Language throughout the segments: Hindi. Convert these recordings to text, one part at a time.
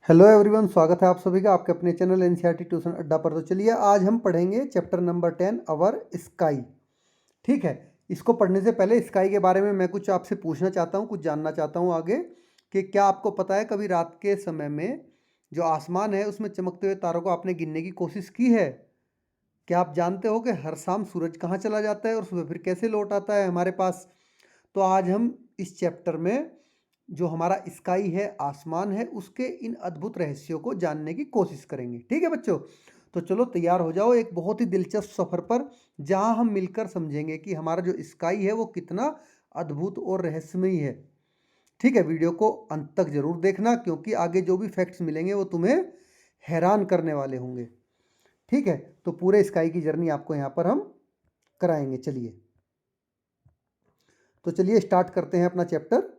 हेलो एवरीवन, स्वागत है आप सभी का आपके अपने चैनल एनसीईआरटी ट्यूशन अड्डा पर। तो चलिए आज हम पढ़ेंगे चैप्टर नंबर 10 अवर स्काई। ठीक है, इसको पढ़ने से पहले स्काई के बारे में मैं कुछ आपसे पूछना चाहता हूँ, कुछ जानना चाहता हूँ आगे कि क्या आपको पता है कभी रात के समय में जो आसमान है उसमें चमकते हुए तारों को आपने गिनने की कोशिश की है? क्या आप जानते हो कि हर शाम सूरज कहाँ चला जाता है और सुबह फिर कैसे लौट आता है हमारे पास? तो आज हम इस चैप्टर में जो हमारा स्काई है, आसमान है, उसके इन अद्भुत रहस्यों को जानने की कोशिश करेंगे। ठीक है बच्चों, तो चलो तैयार हो जाओ एक बहुत ही दिलचस्प सफ़र पर, जहां हम मिलकर समझेंगे कि हमारा जो स्काई है वो कितना अद्भुत और रहस्यमयी है। ठीक है, वीडियो को अंत तक जरूर देखना क्योंकि आगे जो भी फैक्ट्स मिलेंगे वो तुम्हें हैरान करने वाले होंगे। ठीक है, तो पूरे स्काई की जर्नी आपको यहाँ पर हम कराएंगे। चलिए तो चलिए स्टार्ट करते हैं अपना chapter.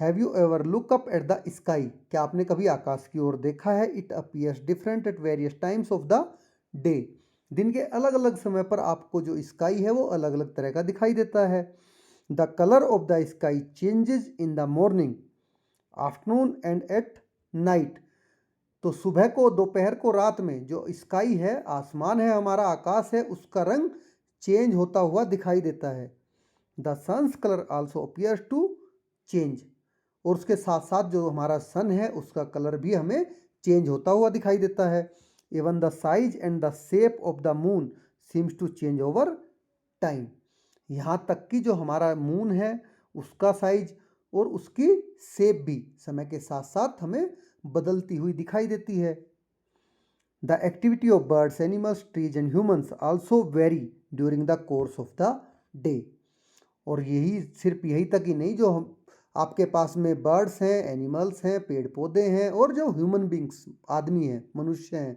Have you ever look up at the sky? क्या आपने कभी आकाश की ओर देखा है? It appears different at various times of the day. दिन के अलग अलग समय पर आपको जो स्काई है वो अलग अलग तरह का दिखाई देता है। The colour of the sky changes in the morning, afternoon and at night. तो सुबह को, दोपहर को, रात में जो स्काई है, आसमान है, हमारा आकाश है, उसका रंग चेंज होता हुआ दिखाई देता है। The sun's colour also appears to change. और उसके साथ साथ जो हमारा सन है उसका कलर भी हमें चेंज होता हुआ दिखाई देता है। Even the size and the shape of the moon seems to change over time. यहाँ तक कि जो हमारा मून है उसका साइज और उसकी शेप भी समय के साथ साथ हमें बदलती हुई दिखाई देती है। The activity of birds, animals, trees and humans also very during the course of the day. और यही सिर्फ यही तक ही नहीं, जो हम आपके पास में बर्ड्स हैं, एनिमल्स हैं, पेड़ पौधे हैं और जो ह्यूमन बींग्स, आदमी हैं, मनुष्य हैं,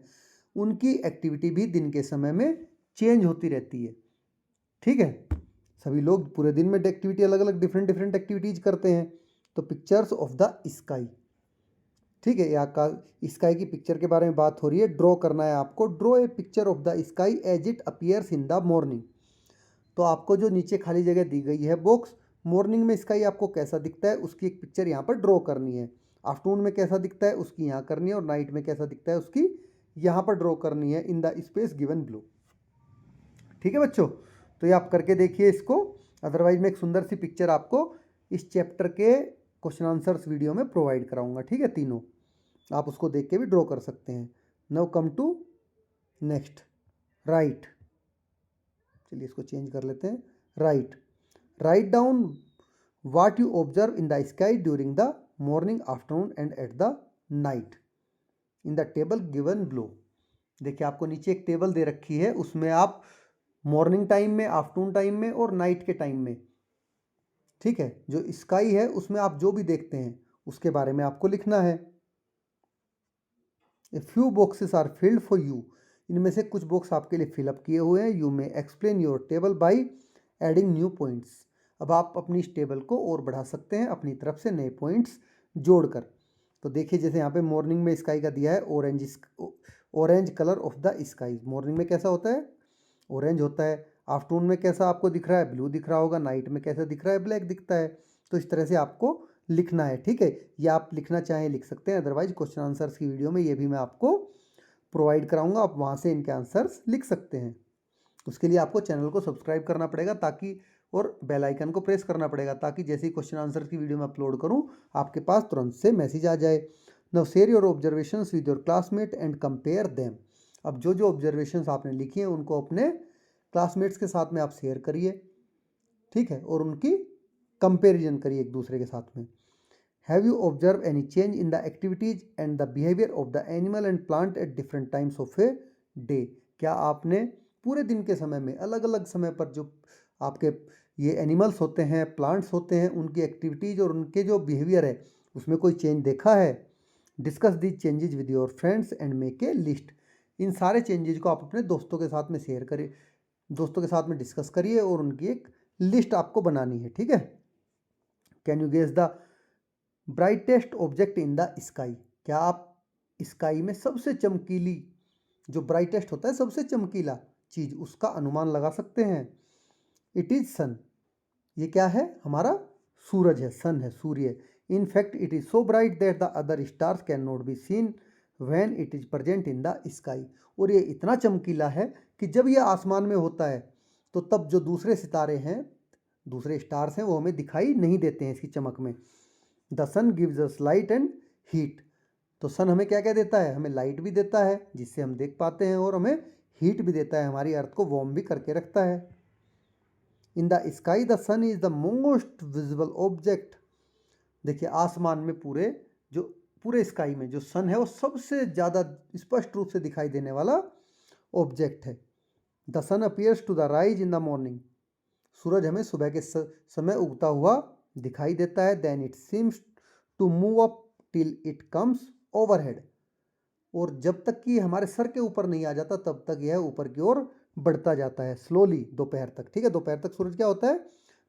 उनकी एक्टिविटी भी दिन के समय में चेंज होती रहती है। ठीक है, सभी लोग पूरे दिन में एक्टिविटी अलग अलग डिफरेंट डिफरेंट एक्टिविटीज करते हैं। तो पिक्चर्स ऑफ द स्काई। ठीक है, यहाँ का स्काई की पिक्चर के बारे में बात हो रही है। ड्रॉ करना है आपको। Draw a picture of the sky as it appears in the morning. तो आपको जो नीचे खाली जगह दी गई है बॉक्स, मॉर्निंग में स्काई आपको कैसा दिखता है उसकी एक पिक्चर यहाँ पर ड्रॉ करनी है। आफ्टरनून में कैसा दिखता है उसकी यहाँ करनी है और नाइट में कैसा दिखता है उसकी यहाँ पर ड्रॉ करनी है in the space given blue. ठीक है बच्चों, तो ये आप करके देखिए इसको। अदरवाइज मैं एक सुंदर सी पिक्चर आपको इस चैप्टर के क्वेश्चन आंसर्स वीडियो में प्रोवाइड कराऊंगा। ठीक है, तीनों आप उसको देख के भी ड्रॉ कर सकते हैं। Now come to next, right. चलिए इसको चेंज कर लेते हैं। Right, right down what you observe in the sky during the morning, afternoon and at the night in the table given below. देखिए आपको नीचे एक टेबल दे रखी है, उसमें आप मॉर्निंग टाइम में, आफ्टरनून टाइम में और नाइट के टाइम में, ठीक है, जो स्काई है उसमें आप जो भी देखते हैं उसके बारे में आपको लिखना है। A few boxes are filled for you. इनमें से कुछ बॉक्स आपके लिए फिलअप किए हुए हैं। यू में explain your table by adding new points. अब आप अपनी इस टेबल को और बढ़ा सकते हैं अपनी तरफ से नए पॉइंट्स जोड़कर। तो देखिए जैसे यहाँ पे मॉर्निंग में स्काई का दिया है orange colour of the sky. Morning में कैसा होता है? ऑरेंज होता है। आफ्टरनून में कैसा आपको दिख रहा है? ब्लू दिख रहा होगा। नाइट में कैसा दिख रहा है? ब्लैक दिखता है। तो इस तरह से आपको लिखना है। ठीक है, ये आप लिखना चाहें लिख सकते हैं, अदरवाइज क्वेश्चन आंसर्स की वीडियो में ये भी मैं आपको प्रोवाइड कराऊंगा, आप वहाँ से इनके आंसर्स लिख सकते हैं। उसके लिए आपको चैनल को सब्सक्राइब करना पड़ेगा ताकि, और बेल आइकन को प्रेस करना पड़ेगा ताकि जैसे ही क्वेश्चन आंसर की वीडियो में अपलोड करूं आपके पास तुरंत से मैसेज आ जाए। Now share your observations with your classmate and compare them. अब जो जो ऑब्जर्वेशंस आपने लिखी हैं उनको अपने क्लासमेट्स के साथ में आप शेयर करिए। ठीक है, और उनकी कंपेरिजन करिए एक दूसरे के साथ में। Have you observe any change in the activities and the behaviour of the animal and plant at different times of a day? क्या आपने पूरे दिन के समय में, अलग अलग समय पर जो आपके ये एनिमल्स होते हैं, प्लांट्स होते हैं, उनकी एक्टिविटीज और उनके जो बिहेवियर है उसमें कोई चेंज देखा है? Discuss these changes with your friends and make a list. इन सारे चेंजेज को आप अपने दोस्तों के साथ में शेयर करिए, दोस्तों के साथ में डिस्कस करिए और उनकी एक लिस्ट आपको बनानी है। ठीक है, can you guess the brightest object in the sky? क्या आप स्काई में सबसे चमकीली, जो ब्राइटेस्ट होता है सबसे चमकीला चीज, उसका अनुमान लगा सकते हैं? It is sun. ये क्या है? हमारा सूरज है, सन है, सूर्य। In fact it is so bright that the other stars can not be seen when it is present in the sky. और ये इतना चमकीला है कि जब ये आसमान में होता है तो तब जो दूसरे सितारे हैं, दूसरे स्टार्स हैं, वो हमें दिखाई नहीं देते हैं इसकी चमक में। The sun gives us light and heat. तो सन हमें क्या क्या देता है? हमें लाइट भी देता है जिससे हम देख पाते हैं, और हमें हीट भी देता है, हमारी अर्थ को वार्म भी करके रखता है। In the sky the sun is the most visible object. देखिए आसमान में पूरे स्काई में जो सन है वो सबसे ज़्यादा स्पष्ट रूप से दिखाई देने वाला ऑब्जेक्ट है। The sun appears to the rise in the morning. सूरज हमें सुबह के समय उगता हुआ दिखाई देता है। Then it seems to move up till it comes overhead. और जब तक कि हमारे सर के ऊपर नहीं आ जाता तब तक यह ऊपर की ओर बढ़ता जाता है स्लोली दोपहर तक। ठीक है, दोपहर तक सूरज क्या होता है?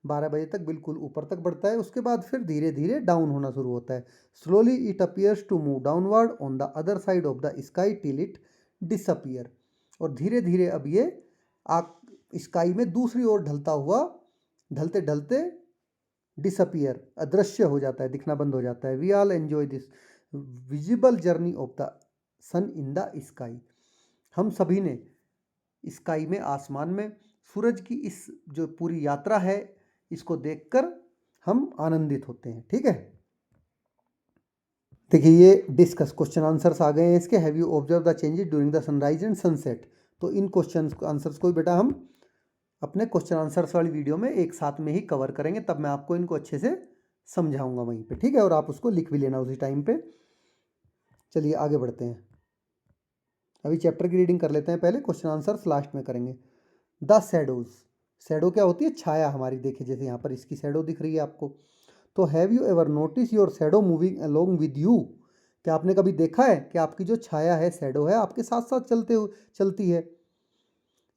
12 बजे तक बिल्कुल ऊपर तक बढ़ता है, उसके बाद फिर धीरे धीरे डाउन होना शुरू होता है। Slowly it appears to move downward on the other side of the sky till it disappear. और धीरे धीरे अब ये स्काई में दूसरी ओर ढलता हुआ, ढलते ढलते डिसअपियर, अदृश्य हो जाता है, दिखना बंद हो जाता है। We all enjoy this visible journey of the sun in the sky. हम सभी ने स्काई में, आसमान में सूरज की इस जो पूरी यात्रा है, इसको देखकर हम आनंदित होते हैं। ठीक है, देखिए ये डिस्कस क्वेश्चन आंसर्स आ गए हैं इसके। Have you observe the changes during the sunrise and sunset. तो इन क्वेश्चन आंसर्स को बेटा हम अपने क्वेश्चन आंसर्स वाली वीडियो में एक साथ में ही कवर करेंगे, तब मैं आपको इनको अच्छे से समझाऊंगा वहीं पे। ठीक है, और आप उसको लिख भी लेना उसी टाइम पे। चलिए आगे बढ़ते हैं, अभी चैप्टर की रीडिंग कर लेते हैं पहले, क्वेश्चन आंसर्स लास्ट में करेंगे। The shadows. शैडो क्या होती है? छाया हमारी। देखिए जैसे यहाँ पर इसकी शैडो दिख रही है आपको। तो have you ever notice your shadow moving along with you. क्या आपने कभी देखा है कि आपकी जो छाया है, शैडो है, आपके साथ साथ चलती है?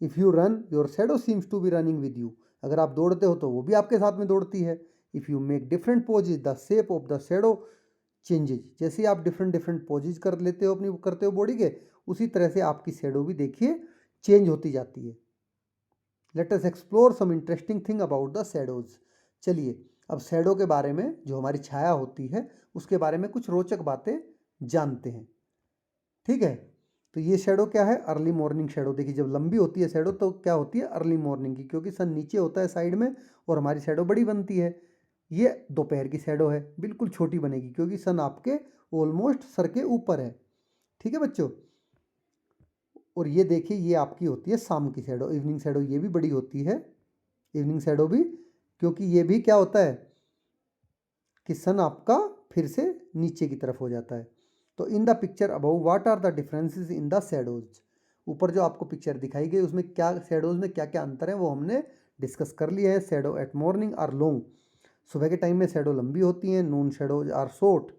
If you run your shadow seems to be running with you. अगर आप दौड़ते हो तो वो भी आपके साथ में दौड़ती है। If you make different poses the shape of the shadow changes. जैसे आप डिफरेंट डिफरेंट पोजेज कर लेते हो अपनी, करते हो बॉडी के, उसी तरह से आपकी शैडो भी देखिए चेंज होती जाती है। Let us explore some interesting thing about the shadows. चलिए अब शैडो के बारे में, जो हमारी छाया होती है, उसके बारे में कुछ रोचक बातें जानते हैं। ठीक है, तो ये शैडो क्या है? Early morning shadow. देखिए जब लंबी होती है शैडो तो क्या होती है? अर्ली मॉर्निंग की, क्योंकि सन नीचे होता है साइड में और हमारी शैडो बड़ी बनती है। ये दोपहर की शैडो है, बिल्कुल छोटी बनेगी क्योंकि सन आपके ऑलमोस्ट सर के ऊपर है। ठीक है बच्चों, और ये देखिए ये आपकी होती है शाम की शैडो, इवनिंग शैडो। ये भी बड़ी होती है इवनिंग शैडो भी, क्योंकि ये भी क्या होता है कि सन आपका फिर से नीचे की तरफ हो जाता है। तो in the picture about what are the differences in the shadows. ऊपर जो आपको पिक्चर दिखाई गई उसमें क्या शैडोज में क्या क्या अंतर है वो हमने डिस्कस कर लिया है। Shadow at morning are long. सुबह के टाइम में शैडो लंबी होती हैं। Noon shadows are short.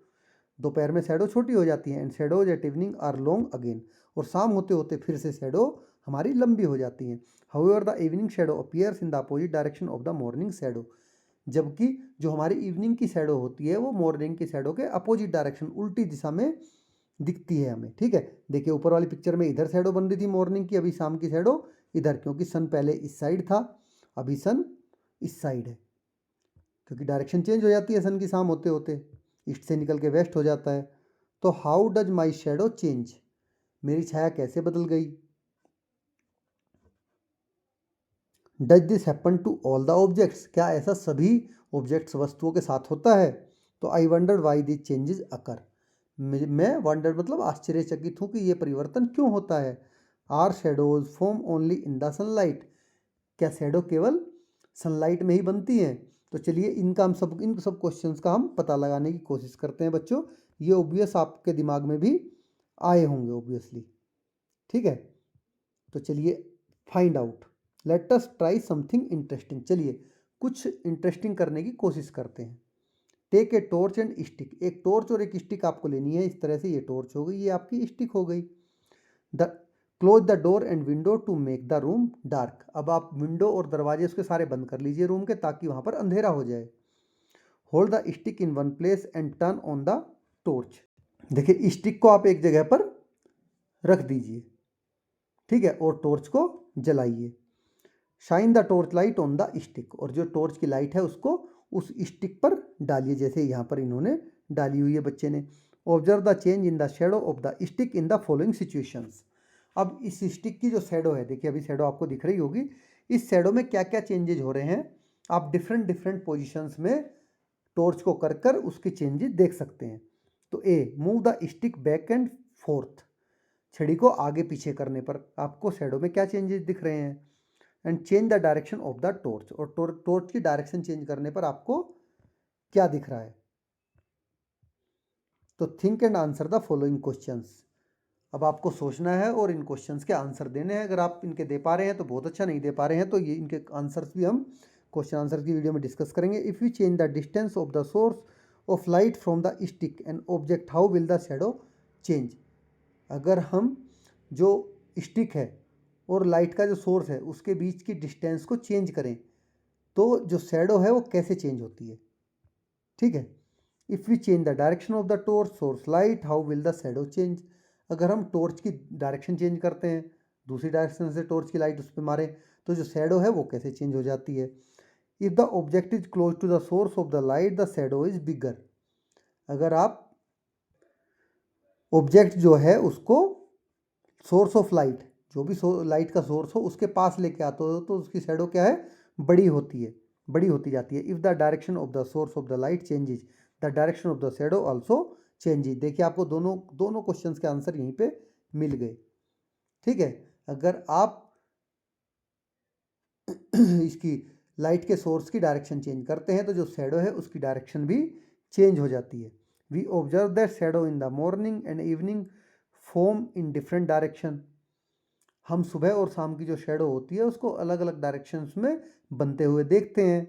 दोपहर में शैडो छोटी हो जाती है। And shadows at evening are long again. और शाम होते होते फिर से शैडो हमारी लंबी हो जाती हैं। However the evening shadow appears in the opposite direction of the morning shadow. जबकि जो हमारी इवनिंग की शैडो होती है वो मॉर्निंग की शैडो के अपोजिट डायरेक्शन, उल्टी दिशा में दिखती है हमें। ठीक है, देखिए ऊपर वाली पिक्चर में इधर शैडो बन रही थी मॉर्निंग की, अभी शाम की शैडो इधर, क्योंकि सन पहले इस साइड था, अभी सन इस साइड है, क्योंकि डायरेक्शन चेंज हो जाती है सन की शाम होते होते, ईस्ट से निकल के वेस्ट हो जाता है। तो how does my shadow change. मेरी छाया कैसे बदल गई? Does this happen to all the objects. क्या ऐसा सभी ऑब्जेक्ट्स, वस्तुओं के साथ होता है? तो I wonder why this changes अकर। मैं वंडर मतलब आश्चर्यचकित हूँ कि ये परिवर्तन क्यों होता है। Are shadows form only in the sunlight. क्या शैडो केवल सनलाइट में ही बनती हैं? तो चलिए इन सब क्वेश्चंस का हम पता लगाने की कोशिश करते हैं बच्चों। ये ऑब्वियस आपके दिमाग में भी आए होंगे ऑब्वियसली। ठीक है, तो चलिए find out, let us try something interesting. चलिए कुछ इंटरेस्टिंग करने की कोशिश करते हैं। Take a torch and stick. एक टॉर्च और एक स्टिक आपको लेनी है। इस तरह से ये टॉर्च हो गई, ये आपकी स्टिक हो गई। The close the door and window to make the room dark. अब आप विंडो और दरवाजे उसके सारे बंद कर लीजिए रूम के, ताकि वहाँ पर अंधेरा हो जाए। Hold the stick in one place and turn on the torch. देखिए स्टिक को आप एक जगह पर रख दीजिए, ठीक है, और टॉर्च को जलाइए। Shine the torch light on the stick. और जो टॉर्च की लाइट है उसको उस स्टिक पर डालिए, जैसे यहाँ पर इन्होंने डाली हुई है बच्चे ने। Observe the change in the shadow of the stick in the following situations. अब इस स्टिक की जो शेडो है, देखिए अभी शेडो आपको दिख रही होगी, इस शेडो में क्या क्या चेंजेज हो रहे हैं आप डिफरेंट डिफरेंट पोजिशंस में टॉर्च को कर कर उसके चेंजेस देख सकते हैं। तो uh, move the stick back and forth, छड़ी को आगे पीछे करने पर आपको शेडो में क्या चेंजेस दिख रहे हैं। And change the direction of the torch, और टॉर्च की डायरेक्शन चेंज करने पर आपको क्या दिख रहा है। तो think and answer the following questions. अब आपको सोचना है और इन क्वेश्चंस के आंसर देने हैं। अगर आप इनके दे पा रहे हैं तो बहुत अच्छा, नहीं दे पा रहे हैं तो ये इनके आंसर्स भी हम क्वेश्चन आंसर की वीडियो में डिस्कस करेंगे। If you change the distance of the source of light from the stick and object, how will the shadow change. अगर हम जो स्टिक है और लाइट का जो सोर्स है उसके बीच की डिस्टेंस को चेंज करें तो जो शेडो है वो कैसे चेंज होती है। ठीक है। If we change the direction of the torch source light, how will the shadow change. अगर हम टॉर्च की डायरेक्शन चेंज करते हैं, दूसरी डायरेक्शन से टॉर्च की लाइट उस पर मारें तो जो शेडो है वो कैसे चेंज हो जाती है। If the object is close to the source of the light the shadow is bigger. अगर आप ऑब्जेक्ट जो है उसको सोर्स ऑफ लाइट, जो भी लाइट का सोर्स हो उसके पास लेके आते हो तो उसकी शेडो क्या है, बड़ी होती है, बड़ी होती जाती है। If the direction of the source of the light changes the direction of the shadow also changes. देखिए आपको दोनों क्वेश्चंस के आंसर यहीं पे मिल गए। ठीक है। अगर आप इसकी लाइट के सोर्स की डायरेक्शन चेंज करते हैं तो जो शेडो है उसकी डायरेक्शन भी चेंज हो जाती है। We observe that shadow in the morning and evening form in different direction. हम सुबह और शाम की जो शेडो होती है उसको अलग अलग डायरेक्शंस में बनते हुए देखते हैं।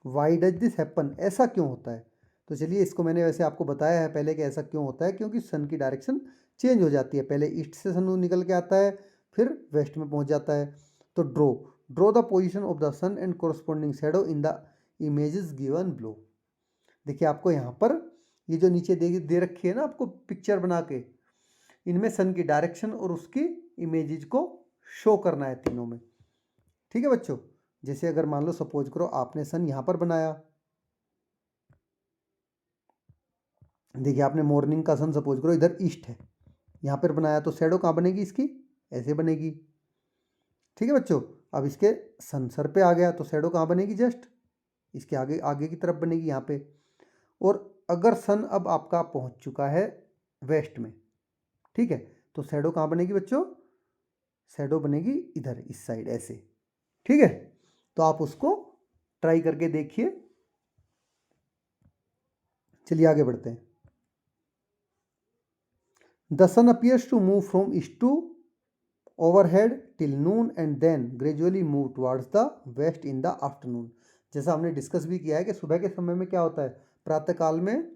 वाई डज दिस हैपन, ऐसा क्यों होता है। तो चलिए इसको मैंने वैसे आपको बताया है पहले कि ऐसा क्यों होता है, क्योंकि सन की डायरेक्शन चेंज हो जाती है। पहले ईस्ट से सन निकल के आता है फिर वेस्ट में पहुंच जाता है। तो draw the position of the sun and corresponding shadow in the images given below. देखिए आपको यहाँ पर ये जो नीचे दे रखी है ना आपको पिक्चर बना के, इनमें सन की डायरेक्शन और उसकी इमेजेस को शो करना है तीनों में। ठीक है बच्चों। जैसे अगर मान लो सपोज करो आपने सन यहाँ पर बनाया, देखिए आपने मॉर्निंग का सन सपोज करो इधर ईस्ट है, यहाँ पर बनाया तो शेडो कहाँ बनेगी इसकी, ऐसे बनेगी। ठीक है बच्चों। अब इसके सन सर पे आ गया तो शेडो कहाँ बनेगी, जस्ट इसके आगे आगे की तरफ बनेगी यहाँ पे। और अगर सन अब आपका पहुँच चुका है वेस्ट में, ठीक है, तो शेडो कहाँ बनेगी बच्चों, शेडो बनेगी इधर इस साइड ऐसे। ठीक है। तो आप उसको ट्राई करके देखिए। चलिए आगे बढ़ते हैं। The sun appears to move from east to overhead till noon and then gradually move towards the west in the afternoon. जैसा हमने डिस्कस भी किया है कि सुबह के समय में क्या होता है, प्रातःकाल में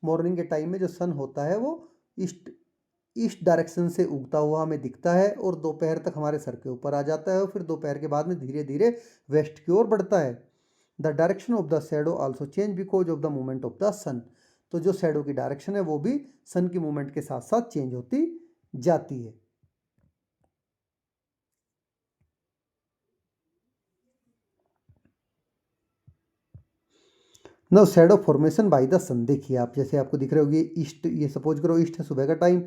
मॉर्निंग के टाइम में जो सन होता है वो ईस्ट डायरेक्शन से उगता हुआ हमें दिखता है और दोपहर तक हमारे सर के ऊपर आ जाता है और फिर दोपहर के बाद में धीरे धीरे वेस्ट की ओर बढ़ता है। The direction of the shadow also change because of the movement of the sun. तो जो शेडो की डायरेक्शन है वो भी सन की मूवमेंट के साथ साथ चेंज होती जाती है। No shadow formation by the sun. देखिए आप जैसे आपको दिख रहे होगी ईस्ट, ये सपोज करो ईस्ट है सुबह का टाइम,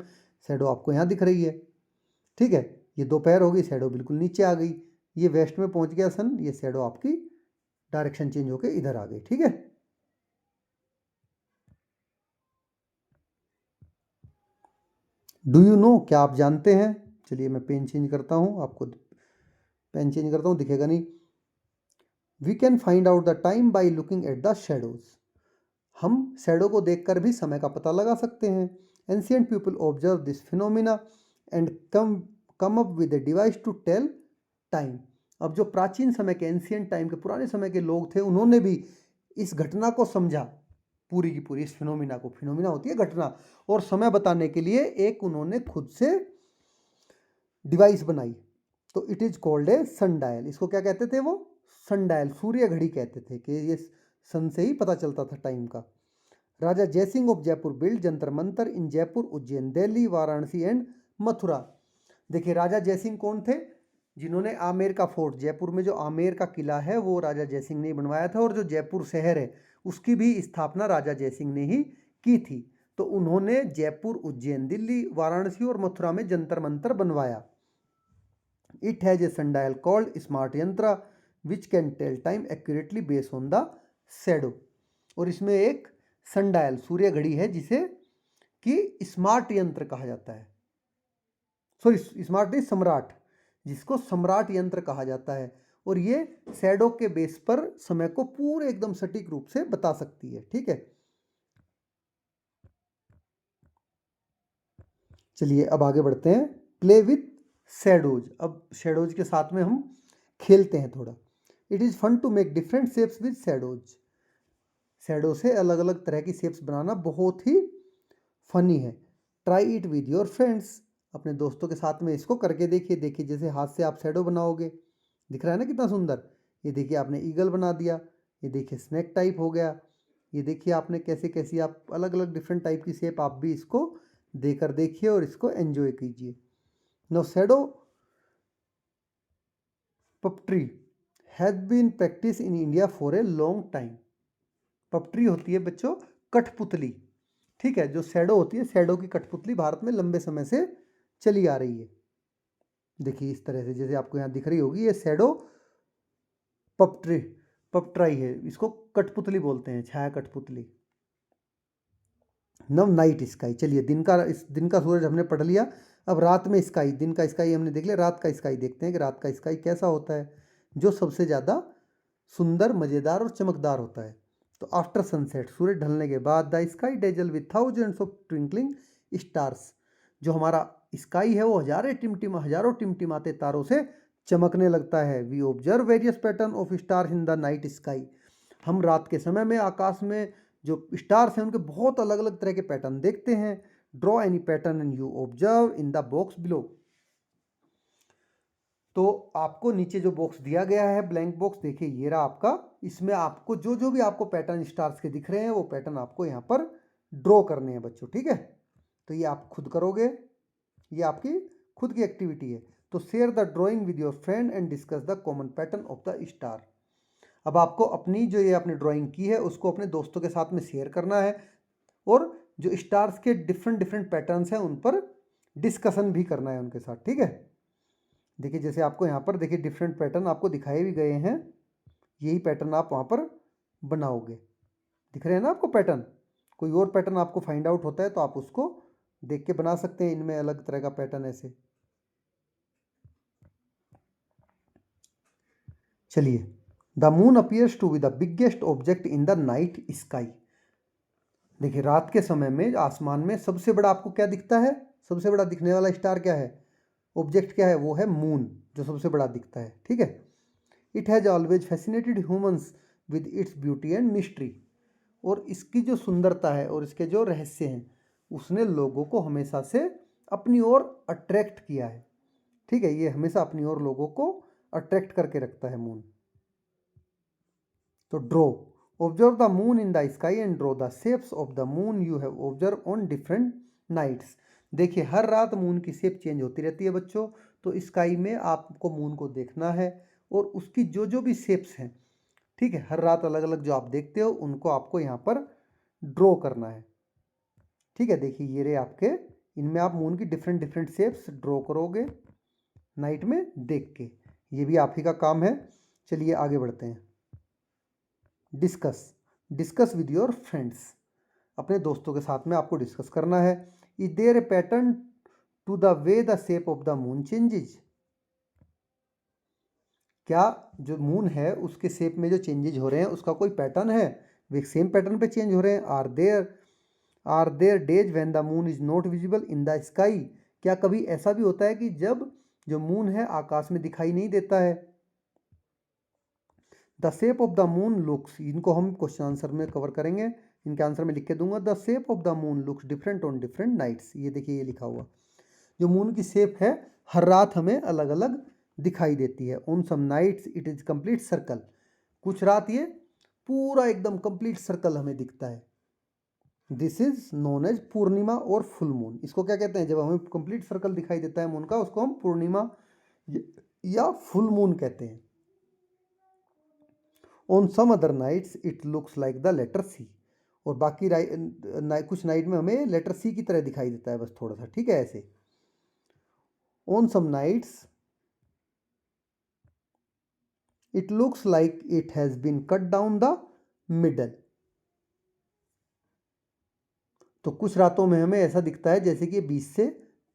शेडो आपको यहाँ दिख रही है। ठीक है। ये दोपहर हो गई, शेडो बिल्कुल नीचे आ गई। ये वेस्ट में पहुंच गया सन, ये शेडो आपकी डायरेक्शन चेंज होके इधर आ गई। ठीक है। डू यू नो, क्या आप जानते हैं। चलिए मैं पेन चेंज करता हूँ, आपको पेन चेंज करता हूँ, दिखेगा नहीं। We can find out the time by looking at the shadows. हम शेडो को देखकर भी समय का पता लगा सकते हैं। Ancient people observe this phenomena and come up with a device to tell time. अब जो प्राचीन समय के एंशियंट टाइम के पुराने समय के लोग थे उन्होंने भी इस घटना को समझा, पूरी की पूरी इस फिनोमिना को, फिनोमिना होती है घटना, और समय बताने के लिए एक उन्होंने खुद से डिवाइस बनाई। तो it is called a sundial. इसको क्या कहते थे वो, सनडायल, सूर्य घड़ी कहते थे कि ये सन से ही पता चलता था टाइम का। राजा Jaisingh of Jaipur build Jantar Mantar in Jaipur, Ujjain, Delhi, Varanasi and Mathura. देखिए राजा जयसिंह कौन थे, जिन्होंने आमेर का फोर्ट, जयपुर में जो आमेर का किला है वो राजा जयसिंह ने बनवाया था, और जो जयपुर शहर है उसकी भी स्थापना राजा जयसिंह ने ही की थी। तो उन्होंने जयपुर, उज्जैन, दिल्ली, वाराणसी और मथुरा में जंतर मंतर बनवाया। It has a sundial called Samrat yantra which can tell time accurately based on the shadow. और इसमें एक सनडायल सूर्य घड़ी है जिसे कि स्मार्ट यंत्र कहा जाता है, सॉरी स्मार्ट नहीं, सम्राट, जिसको सम्राट यंत्र कहा जाता है। और ये शैडो के बेस पर समय को पूरे एकदम सटीक रूप से बता सकती है। ठीक है, चलिए अब आगे बढ़ते हैं। Play with shadows. अब शैडोज के साथ में हम खेलते हैं थोड़ा। It is fun to make different shapes with shadows. Shadow से अलग अलग तरह की शेप्स बनाना बहुत ही फनी है। Try it with your friends. अपने दोस्तों के साथ में इसको करके देखिए। देखिए जैसे हाथ से आप शैडो बनाओगे, दिख रहा है ना कितना सुंदर। ये देखिए आपने ईगल बना दिया, ये देखिए स्नैक टाइप हो गया। ये देखिए आपने कैसे कैसी आप अलग अलग डिफरेंट टाइप की शेप आप भी इसको देकर देखिए और इसको एंजॉय कीजिए। No shadow puppetry has been practice in India for a long time. Puppetry होती है बच्चों कठपुतली। ठीक है, जो शैडो होती है, शैडो की कठपुतली भारत में लंबे समय से चली आ रही है। देखिए इस तरह से जैसे आपको यहाँ दिख रही होगी, ये शैडो पपट्री, पपट्राई है, इसको कठपुतली बोलते हैं, छाया कठपुतली। नव नाइट स्काई। चलिए दिन का, इस दिन का सूरज हमने पढ़ लिया। अब रात में स्काई, दिन का स्काई हमने देख लिया, रात का स्काई देखते हैं कि रात का स्काई कैसा होता है, जो सबसे ज़्यादा सुंदर, मज़ेदार और चमकदार होता है। तो आफ्टर सनसेट, सूरज ढलने के बाद, the sky dazzle with thousands of twinkling stars. जो हमारा स्काई है वो हजारों टिमटिमाते तारों से चमकने लगता है। We observe various pattern of stars in the night sky. हम रात के समय में आकाश में जो स्टार्स हैं उनके बहुत अलग अलग तरह के पैटर्न देखते हैं। Draw any pattern and you observe in the box below. तो आपको नीचे जो बॉक्स दिया गया है, ब्लैंक बॉक्स, देखिए ये रहा आपका। इसमें आपको जो जो भी आपको पैटर्न स्टार्स के दिख रहे हैं वो पैटर्न आपको यहाँ पर ड्रॉ करने हैं बच्चों। ठीक है, तो ये आप खुद करोगे, ये आपकी खुद की एक्टिविटी है। तो share the drawing with your friend and discuss the common pattern of the star. अब आपको अपनी जो ये आपने ड्राइंग की है उसको अपने दोस्तों के साथ में शेयर करना है, और जो स्टार्स के डिफरेंट डिफरेंट पैटर्न्स हैं उन पर डिस्कशन भी करना है उनके साथ। ठीक है, देखिए जैसे आपको यहाँ पर देखिए डिफरेंट पैटर्न आपको दिखाए भी गए हैं, यही पैटर्न आप वहाँ पर बनाओगे। दिख रहे हैं ना आपको पैटर्न। कोई और पैटर्न आपको फाइंड आउट होता है तो आप उसको देख के बना सकते हैं, इनमें अलग तरह का पैटर्न ऐसे। चलिए, the moon appears to be the biggest object in the night sky. देखिए रात के समय में आसमान में सबसे बड़ा आपको क्या दिखता है, सबसे बड़ा दिखने वाला स्टार क्या है, ऑब्जेक्ट क्या है, वो है मून, जो सबसे बड़ा दिखता है। ठीक है, it has always fascinated humans with its beauty and mystery. और इसकी जो सुंदरता है और इसके जो रहस्य हैं उसने लोगों को हमेशा से अपनी ओर अट्रैक्ट किया है। ठीक है, ये हमेशा अपनी ओर लोगों को अट्रैक्ट करके रखता है मून। तो draw, observe the moon in the sky and draw the shapes of the moon you have observe on different nights. देखिए हर रात मून की शेप चेंज होती रहती है बच्चों। तो स्काई में आपको मून को देखना है और उसकी जो जो भी शेप्स हैं, ठीक है, हर रात अलग अलग जो आप देखते हो उनको आपको यहाँ पर ड्रॉ करना है। ठीक है, देखिए ये रहे आपके, इनमें आप मून की डिफरेंट डिफरेंट शेप्स ड्रॉ करोगे नाइट में देख के। ये भी आप ही का काम है। चलिए आगे बढ़ते हैं। Discuss with your friends. अपने दोस्तों के साथ में आपको डिस्कस करना है। Is there a pattern to the way the shape of the moon changes. क्या जो मून है उसके शेप में जो चेंजेज हो रहे हैं उसका कोई पैटर्न है, वे सेम पैटर्न पे चेंज हो रहे हैं। Are there days when the moon is not visible in the sky. क्या कभी ऐसा भी होता है कि जब जो मून है आकाश में दिखाई नहीं देता है। The shape of the moon looks, इनको हम क्वेश्चन आंसर में कवर करेंगे, इनके आंसर में लिख के दूंगा। The shape of the moon looks different on different nights. ये देखिए ये लिखा हुआ, जो मून की शेप है हर रात हमें अलग अलग दिखाई देती है। On some nights it is complete circle. कुछ रात ये पूरा एकदम कंप्लीट सर्कल हमें दिखता है। दिस इज नोन एज पूर्णिमा और फुल मून। इसको क्या कहते हैं, जब हमें कंप्लीट सर्कल दिखाई देता है मून का उसको हम पूर्णिमा या फुल मून कहते हैं। On some other nights it looks like the letter C, और बाकी कुछ नाइट में हमें लेटर सी की तरह दिखाई देता है, बस थोड़ा सा, ठीक है ऐसे। On some nights it looks like it has been cut down the middle, तो कुछ रातों में हमें ऐसा दिखता है जैसे कि बीच से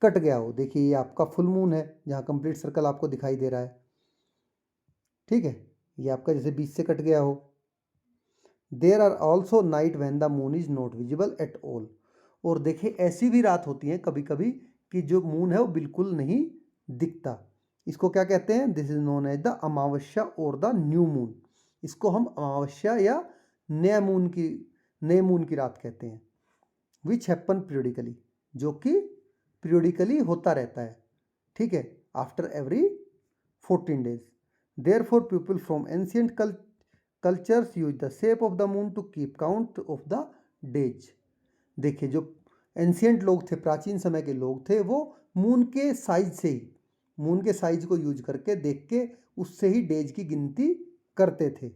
कट गया हो। देखिए ये आपका फुल मून है, जहाँ कंप्लीट सर्कल आपको दिखाई दे रहा है, ठीक है, ये आपका जैसे बीच से कट गया हो। There are also night when the moon is not visible at all, और देखिए ऐसी भी रात होती है कभी कभी कि जो मून है वो बिल्कुल नहीं दिखता। इसको क्या कहते हैं? This is known as the amavasya और द न्यू मून। इसको हम अमावस्या या नए मून की रात कहते हैं। विच हैपन पीरियडिकली, जो कि पीरियडिकली होता रहता है, ठीक है, after every 14 days। Therefore people from ancient cultures use the shape of the moon to keep count of the days. देखिए जो एंशियंट लोग थे, प्राचीन समय के लोग थे, वो मून के साइज से ही, मून के साइज को यूज करके, देख के उससे ही डेज की गिनती करते थे।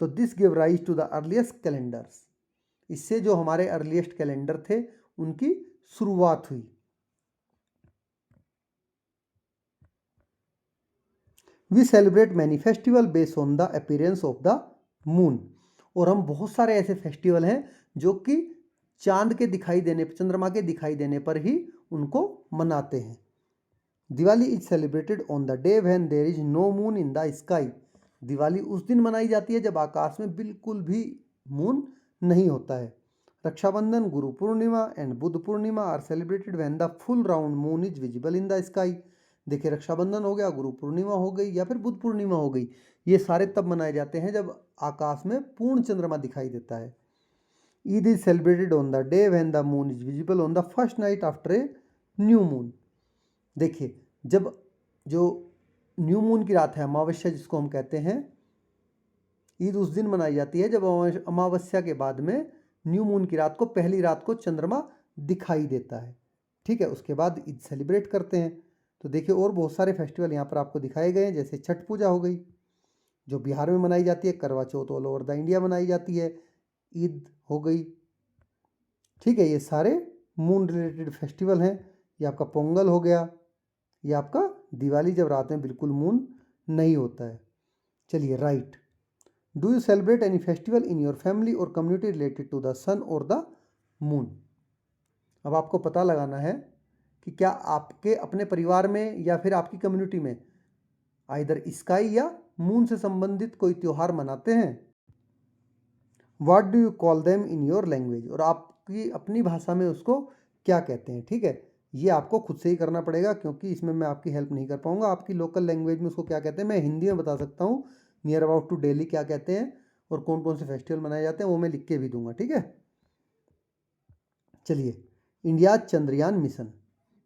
तो this give rise to the earliest calendars, इससे जो हमारे अर्लीस्ट कैलेंडर थे उनकी शुरुआत हुई। We celebrate many festival based on the appearance of the moon, और हम बहुत सारे ऐसे फेस्टिवल हैं जो कि चांद के दिखाई देने, चंद्रमा के दिखाई देने पर ही उनको मनाते हैं। Diwali is celebrated on the day when there is no moon in the sky. Diwali उस दिन मनाई जाती है जब आकाश में बिल्कुल भी मून नहीं होता है। Rakshabandhan, Guru Purnima and Buddha Purnima are celebrated when the full round moon is visible in the sky. देखिए रक्षाबंधन हो गया, गुरु पूर्णिमा हो गई, या फिर बुद्ध पूर्णिमा हो गई, ये सारे तब मनाए जाते हैं जब आकाश में पूर्ण चंद्रमा दिखाई देता है। Eid is celebrated on the day when the moon is visible on the first night after a new moon. देखिए जब जो न्यू मून की रात है, अमावस्या जिसको हम कहते हैं, ईद उस दिन मनाई जाती है जब अमावस्या के बाद में न्यू मून की रात को, पहली रात को चंद्रमा दिखाई देता है, ठीक है, उसके बाद ईद सेलिब्रेट करते हैं। तो देखिए और बहुत सारे फेस्टिवल यहाँ पर आपको दिखाए गए हैं, जैसे छठ पूजा हो गई जो बिहार में मनाई जाती है, करवा चौथ ऑल ओवर द इंडिया मनाई जाती है, ईद हो गई, ठीक है, ये सारे मून रिलेटेड फेस्टिवल हैं। ये आपका पोंगल हो गया, ये आपका दिवाली जब रात में बिल्कुल मून नहीं होता है। चलिए right, do you celebrate any festival in your family और कम्युनिटी रिलेटेड टू द सन और द मून। अब आपको पता लगाना है कि क्या आपके अपने परिवार में या फिर आपकी कम्युनिटी में आइदर स्काई या मून से संबंधित कोई त्यौहार मनाते हैं। What do you call them in your language, और आपकी अपनी भाषा में उसको क्या कहते हैं, ठीक है, ये आपको खुद से ही करना पड़ेगा क्योंकि इसमें मैं आपकी हेल्प नहीं कर पाऊंगा। आपकी लोकल लैंग्वेज में उसको क्या कहते हैं मैं हिंदी में बता सकता हूँ, नियर अबाउट टू डेली क्या कहते हैं और कौन कौन से फेस्टिवल मनाए जाते हैं वो मैं लिख के भी दूंगा, ठीक है। चलिए, इंडिया चंद्रयान मिशन,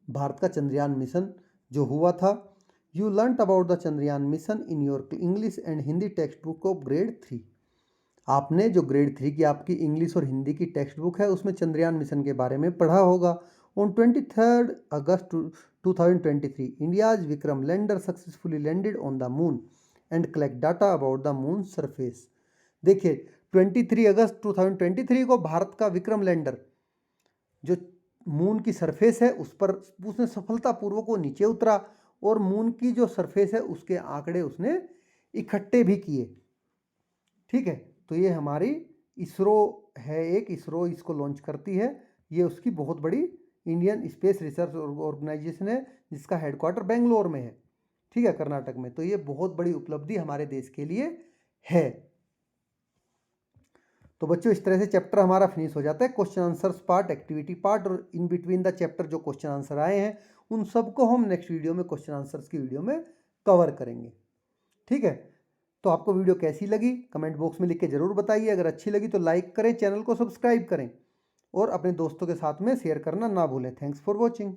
भारत का चंद्रयान मिशन जो हुआ था। You learn about the Chandrayaan mission in your English and Hindi text book of grade 3। आपने जो ग्रेड 3 की आपकी इंग्लिश और हिंदी की टेक्स्ट बुक है उसमें चंद्रयान मिशन के बारे में पढ़ा होगा। On 23 August 2023 India's Vikram lander successfully landed on the moon and collect data about the moon surface. देखिए 23 अगस्त 2023 को भारत का विक्रम लैंडर जो मून की सरफेस है उस पर उसने सफलतापूर्वक वो नीचे उतरा और मून की जो सरफेस है उसके आंकड़े उसने इकट्ठे भी किए, ठीक है। तो ये हमारी इसरो है, एक इसरो इसको लॉन्च करती है, ये उसकी बहुत बड़ी इंडियन स्पेस रिसर्च ऑर्गेनाइजेशन है जिसका हेडक्वार्टर बेंगलोर में है, ठीक है, कर्नाटक में। तो ये बहुत बड़ी उपलब्धि हमारे देश के लिए है। तो बच्चों इस तरह से चैप्टर हमारा फिनिश हो जाता है, question answers part, activity part और इन बिटवीन द चैप्टर जो क्वेश्चन आंसर आए हैं उन सबको हम नेक्स्ट वीडियो में क्वेश्चन आंसर्स की वीडियो में कवर करेंगे, ठीक है। तो आपको वीडियो कैसी लगी कमेंट बॉक्स में लिख के जरूर बताइए। अगर अच्छी लगी तो लाइक करें, चैनल को सब्सक्राइब करें और अपने दोस्तों के साथ में शेयर करना ना भूलें। Thanks for watching.